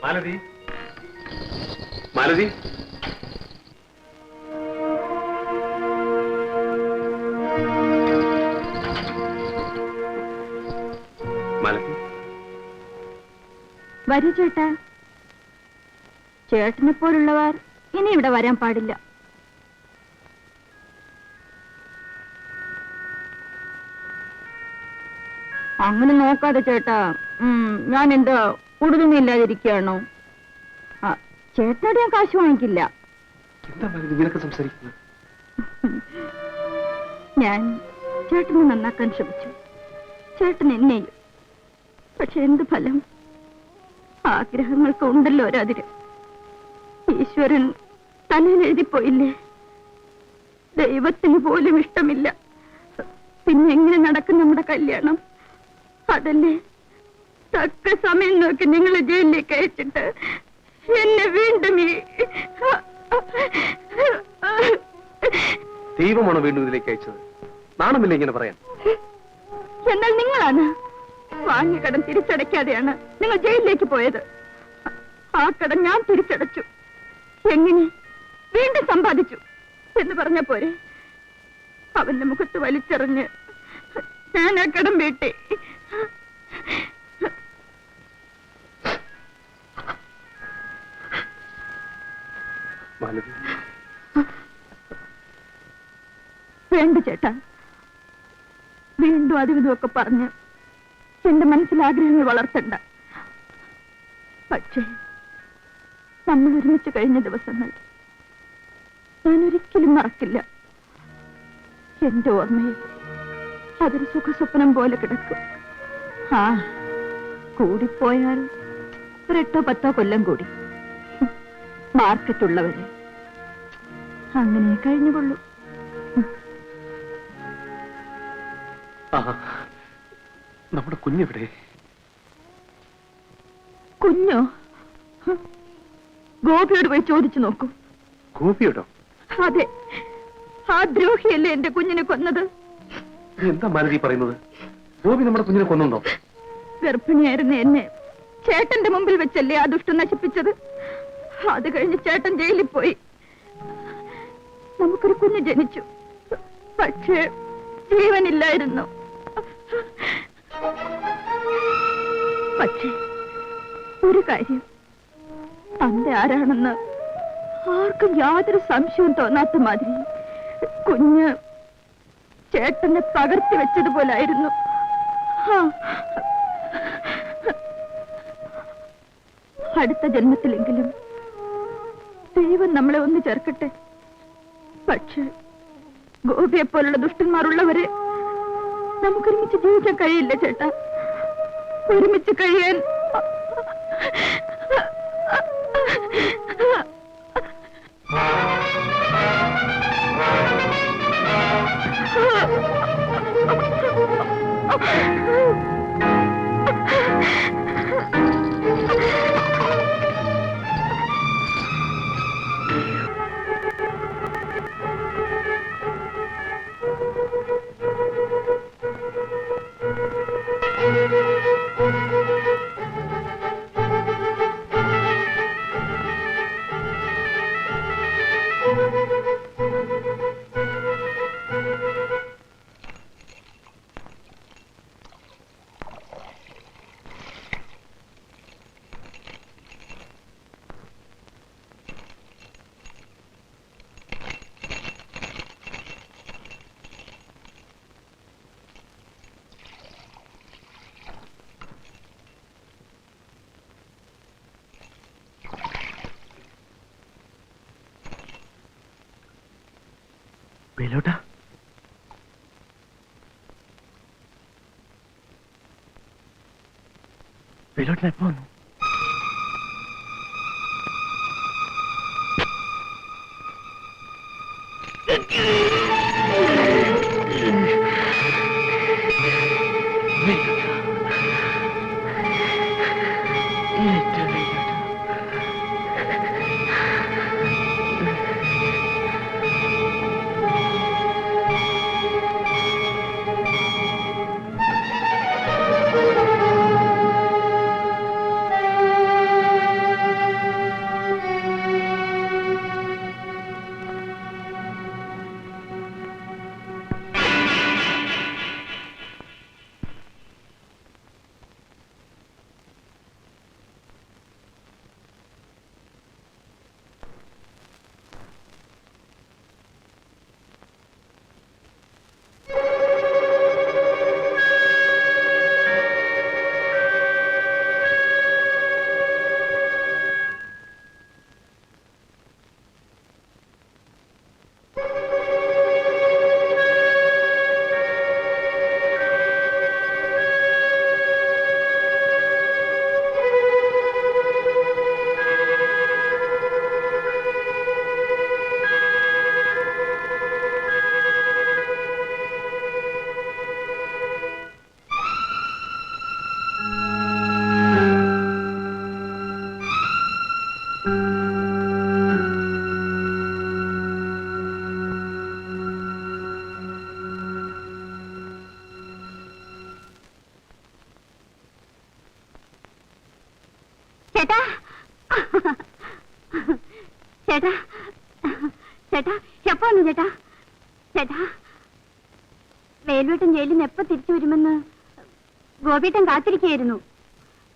മാലതി, മാലതി, മാലതി. വരൂ ചേട്ടാ. ചേട്ടനെ പോലുള്ളവർ ഇനി ഇവിടെ വരാൻ പാടില്ല. അങ്ങനെ നോക്കാതെ ചേട്ടാ. ഞാൻ എന്താ ഉടുതുണിയില്ലാതിരിക്കുകയാണോ? ചേട്ടനോട് ഞാൻ കാശ് വാങ്ങിക്കില്ല. ഞാൻ ചേട്ടനെ നന്നാക്കാൻ ശ്രമിച്ചു, ചേട്ടൻ എന്നെയും. പക്ഷെ എന്ത് ഫലം? ആഗ്രഹങ്ങൾക്ക് ഉണ്ടല്ലോ ഒരതിര്. ഈശ്വരൻ തലയിൽ എഴുതിപ്പോയില്ലേ. ദൈവത്തിന് പോലും ഇഷ്ടമില്ല. പിന്നെ എങ്ങനെ നടക്കും നമ്മുടെ കല്യാണം? അതല്ലേ തക്ക സമയം നോക്കി നിങ്ങൾ ജയിലിലേക്ക് അയച്ചിട്ട് എന്നെ വീണ്ടും ദൈവമാണോ വീണ്ടും ഇതിലേക്ക് അയച്ചത്? നാണമില്ല ഇങ്ങനെ പറയാൻ. എന്നാൽ നിങ്ങളാണ് വാങ്ങിയ കടം തിരിച്ചടയ്ക്കാതെയാണ് നിങ്ങൾ ജയിലിലേക്ക് പോയത്. ആ കടം ഞാൻ തിരിച്ചടച്ചു. എങ്ങനെ? വീണ്ടും സമ്പാദിച്ചു എന്ന് പറഞ്ഞ പോരെ? അവന്റെ മുഖത്ത് വലിച്ചെറിഞ്ഞ് ഞാൻ ആ കടം വീട്ടി. വേണ്ട ചേട്ടാ, വീണ്ടും അതും ഇതുമൊക്കെ പറഞ്ഞ് എന്റെ മനസ്സിൽ ആഗ്രഹങ്ങൾ വളർത്തണ്ട. പക്ഷേ നമ്മൾ ഒരുമിച്ച് കഴിഞ്ഞ ദിവസങ്ങൾ ഞാൻ ഒരിക്കലും മറക്കില്ല. എന്റെ ഓർമ്മയിൽ അതൊരു സുഖസ്വപ്നം പോലെ കിടക്കും. കൂടിപ്പോയാൽ 8-10 കൊല്ലം കൂടി. മാർക്കറ്റുള്ളവരെ അങ്ങനെ കഴിഞ്ഞുകൊള്ളൂ. നമ്മുടെ കുഞ്ഞെവിടെ? കുഞ്ഞോ? ഗോപിയോട് പോയി ചോദിച്ചു നോക്കൂ. ഗോപിയോടോ? അതെ, ആ ദ്രോഹിയല്ലേ എന്റെ കുഞ്ഞിനെ കൊന്നത്. എന്താ മാലതി പറയുന്നത്? ഗോപി നമ്മുടെ കുഞ്ഞിനെ കൊന്നുണ്ടോ? ഗർഭിണിയായിരുന്ന എന്നെ ചേട്ടന്റെ മുമ്പിൽ വെച്ചല്ലേ ആ ദുഷ്ടം നശിപ്പിച്ചത്. അത് കഴിഞ്ഞ് ചേട്ടൻ ജയിലിൽ പോയി. നമുക്കൊരു കുഞ്ഞ് ജനിച്ചു. പക്ഷേ ജീവനില്ലായിരുന്നു. പക്ഷേ ഒരു കാര്യം, തന്റെ ആരാണെന്ന് ആർക്കും യാതൊരു സംശയവും തോന്നാത്ത മാതിരി കുഞ്ഞ് ചേട്ടനെ പകർത്തി വെച്ചതുപോലായിരുന്നു. അടുത്ത ജന്മത്തിലെങ്കിലും ദൈവം നമ്മളെ ഒന്ന് ചേർക്കട്ടെ. പക്ഷെ ഗോപിയെ പോലുള്ള ദുഷ്ടന്മാരുള്ളവരെ നമുക്കൊരുമിച്ച് ജീവിക്കാൻ കഴിയില്ല ചേട്ടാ. ഒരുമിച്ച് കഴിയാൻ വേലോട്ടാ, വേലോട്ടിന് എപ്പോ വന്നു? ചേട്ടാ ചേട്ടാ ചേട്ടാ എപ്പോ വന്നു ചേട്ടാ? ചേട്ടാ, വേലുവേട്ടൻ ജയിലിൽ നിന്ന് എപ്പോ തിരിച്ചു വരുമെന്ന് ഗോപിയേട്ടൻ കാത്തിരിക്കുകയായിരുന്നു.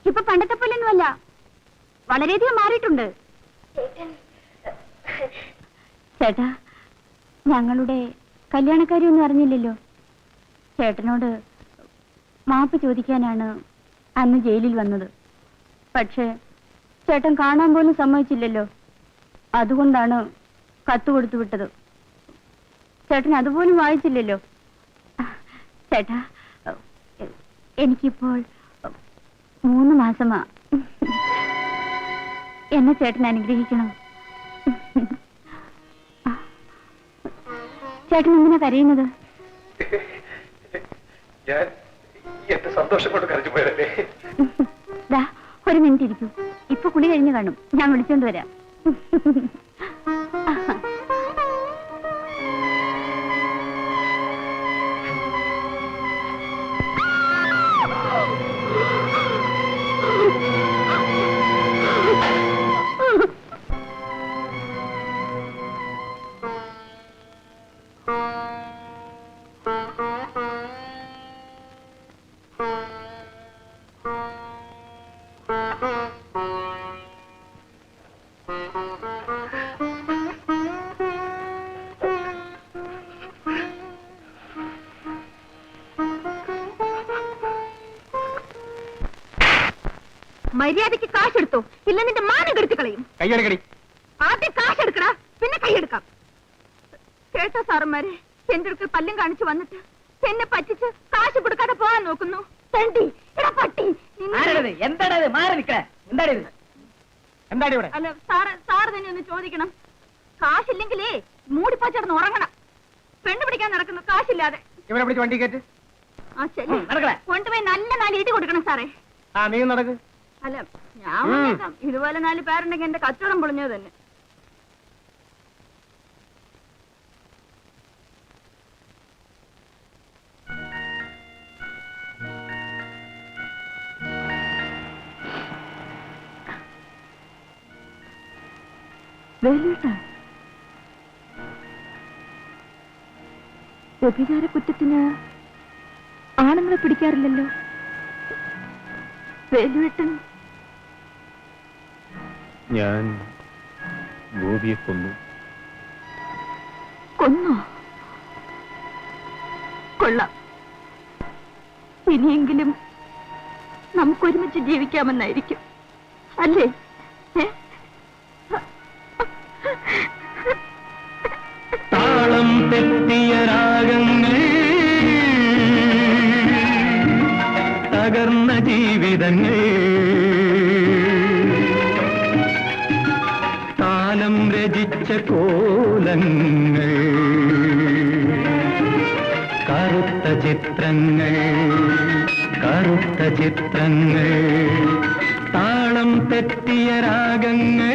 ഇപ്പൊ പണ്ടത്തെ പോലെയൊന്നുമല്ല, വളരെയധികം മാറിയിട്ടുണ്ട്. ചേട്ടാ, ഞങ്ങളുടെ കല്യാണക്കാരിയൊന്നും അറിഞ്ഞില്ലല്ലോ. ചേട്ടനോട് മാപ്പ് ചോദിക്കാനാണ് അന്ന് ജയിലിൽ വന്നത്. പക്ഷേ ചേട്ടൻ കാണാൻ പോലും സമ്മതിച്ചില്ലല്ലോ. അതുകൊണ്ടാണ് കത്ത് കൊടുത്തു വിട്ടത്. ചേട്ടൻ അതുപോലും വായിച്ചില്ലല്ലോ. ചേട്ടാ, എനിക്കിപ്പോൾ 3 മാസമാ. എന്നെ ചേട്ടൻ അനുഗ്രഹിക്കണം. ചേട്ടൻ എന്തിനാ കരയുന്നത്? ഞാൻ എന്റെ സന്തോഷം കൊണ്ട് കരഞ്ഞു പോയതല്ലേ. ദാ, 1 മിനിറ്റ് ഇരിക്കൂ. ഇപ്പൊ കുളി കഴിഞ്ഞു കാണും. ഞാൻ വിളിച്ചോണ്ട് വരാം. മര്യാദയ്ക്ക് കാശെടുത്തോ, ഇല്ല നിന്റെ മാനം കെടുത്തി കളയും. കൈയടക്കടി. ആദ്യം കാശെടുക്കടാ, പിന്നെ കൈയെടുക്കാം. കേട്ടോ സാറന്മാരെ, എന്റെ അടുക്കൽ പല്ലും കാണിച്ചു വന്നിട്ട് എന്നെ പറ്റിച്ച് കാശ് കൊടുക്കാതെ പോകാൻ നോക്കുന്നു. തണ്ടി, എടാ പട്ടി. അല്ല സാറ് തന്നെ ഒന്ന് ചോദിക്കണം. കാശില്ലെങ്കിലേ മൂടിപ്പച്ചടന്ന് ഉറങ്ങണം. പെണ്ണു പിടിക്കാൻ നടക്കുന്നു കാശില്ലാതെ. ഇവിടെ പിടിച്ച് വണ്ടി കയറ്റ്. ആ ശരി, കൊണ്ടുപോയി നല്ല 4 ഇടി കൊടുക്കണം സാറേ. നീ നടക്ക്. അല്ല, ഞാൻ വന്നേക്കാം. ഇതുപോലെ 4 പേരുണ്ടെങ്കിൽ എന്റെ കച്ചവടം പൊളിഞ്ഞത് തന്നെ. വ്യഭിചാര കുറ്റത്തിന് ആണുങ്ങളെ പിടിക്കാറില്ലല്ലോ. വേലുവേട്ടൻ ഞാൻ ഗോപിയെ കൊന്നു. കൊന്നോ? കൊള്ളാം. ഇനിയെങ്കിലും നമുക്കൊരുമിച്ച് ജീവിക്കാമെന്നായിരിക്കും അല്ലേ? താളം തെറ്റിയ രാഗങ്ങൾ, തകർന്ന ജീവിതങ്ങൾ, കാലം രചിച്ച കോലങ്ങൾ, കറുത്ത ചിത്രങ്ങൾ, കറുത്ത ചിത്രങ്ങൾ. താളം തെറ്റിയ രാഗങ്ങൾ